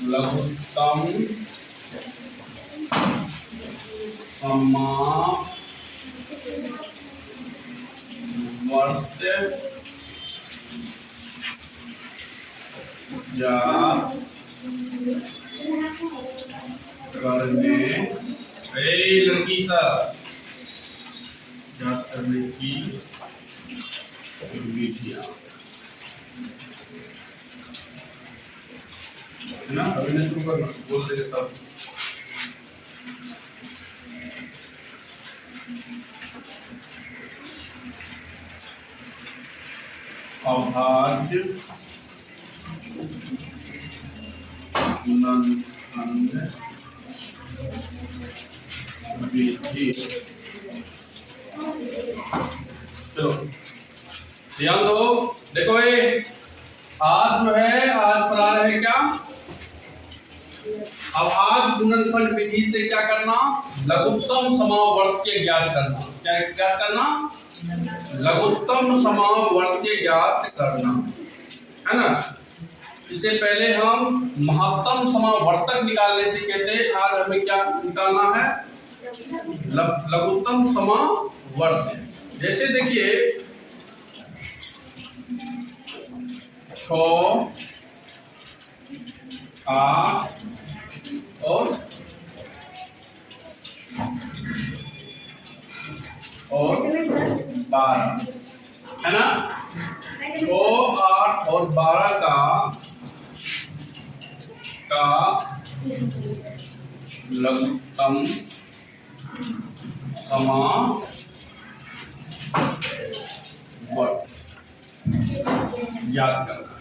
लघुत्तम समावर्त ज्ञात करने लड़की सा ज्ञात करने की विधियां है ना। अभी नहीं शुरू करना, बोल दे तब। अभाज्य गुणनखंड विधि। चलो ध्यान दो, देखो ये आज जो है, आज पढ़ा रहे क्या, अभाज्य गुणनखंड विधि से क्या करना, लघुत्तम समावर्त्य ज्ञात करना। क्या ज्ञात करना, लघुत्तम समावर्त्य ज्ञात करना, है ना। इससे पहले हम महत्तम समावर्तक निकालने सीखे थे, आज हमें क्या निकालना है, लघुत्तम समावर्त्य। जैसे देखिए 6, 8 और 12, है ना। 6, 8 और 12 का लघुत्तम समावर्त ज्ञात करना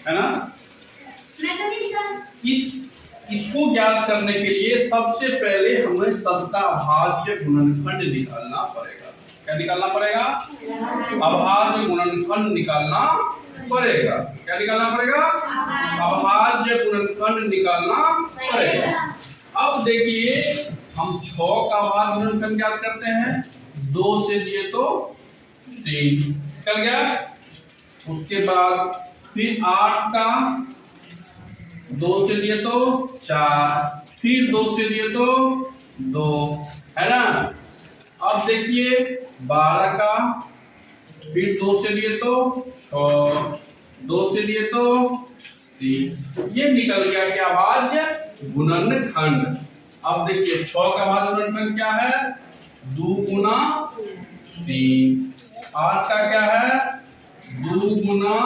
है ना। इसको ज्ञात करने के लिए सबसे पहले हमें सबका अभाज्य गुणनखंड निकालना पड़ेगा। क्या निकालना पड़ेगा, अभाज्य गुणनखंड निकालना पड़ेगा। क्या निकालना पड़ेगा, अभाज्य गुणनखंड निकालना पड़ेगा। अब देखिए हम 6 का अभाज्य गुणनखंड ज्ञात करते हैं, 2 से दिए तो 3 निकल गया। उसके बाद फिर 8 का 2 से दिए तो 4, फिर 2 से दिए तो 2, है ना। अब देखिए 12 का फिर 2 से दिए तो 6, 2 से दिए तो 3, ये निकल गया क्या, अभाज्य गुणनखंड। अब देखिए 6 का अभाज्य गुणनखंड क्या है, 2 गुना 3। 8 का क्या है, 2 गुना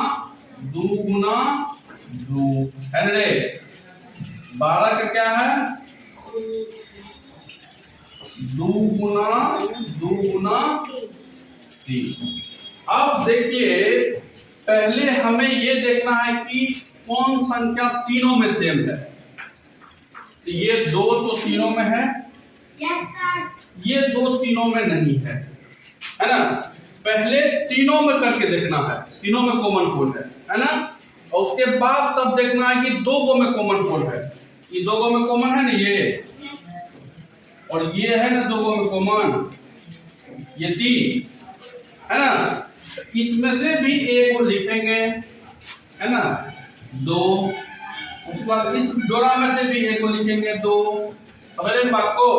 2 गुना 2, है ना। 12 का क्या है, 2 गुना 2 गुना 3। अब देखिए पहले हमें ये देखना है कि कौन संख्या तीनों में सेम है। तो ये 2 तो तीनों में है, ये 2 तीनों में नहीं है, है ना। पहले तीनों में करके देखना है, तीनों में कॉमन कोड है ना। और उसके बाद तब देखना है कि 2 गो में कॉमन कोड है। ये 2 गो में कॉमन है ना, ये और ये है ना, 2 गो में कॉमन, ये 3 है ना। इसमें से भी एक को लिखेंगे, है ना, 2। उसके बाद इस जोड़ा में से भी एक को लिखेंगे 2, समझे बात को।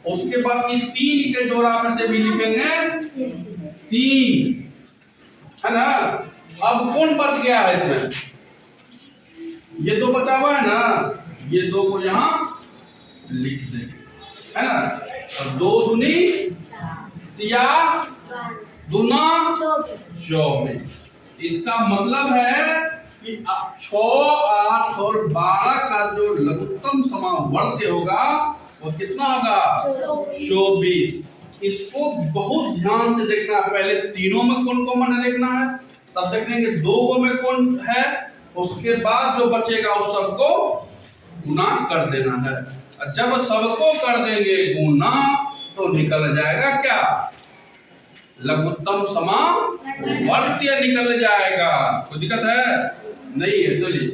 उसके बाद इस 3 के जोड़ा में से भी लिखेंगे 3, है ना। अब कौन बच गया है इसमें, ये 2 बचा हुआ है ना, ये 2 को यहाँ लिख देंगे, है ना। और 2 दूनी 4 दूना 24। इसका मतलब है कि 6, 8 और 12 का जो लघुत्तम समावर्त्य होगा वो कितना होगा, 24। इसको बहुत ध्यान से देखना है, पहले तीनों में कौन कॉमन है देखना है, तब देखेंगे 2 गो में कौन है, उसके बाद जो बचेगा उस सबको गुना कर देना है। और जब सबको कर देंगे गुना तो निकल जाएगा क्या, लघुत्तम समावर्त्य निकल जाएगा। कोई दिक्कत है नहीं है, चलिए।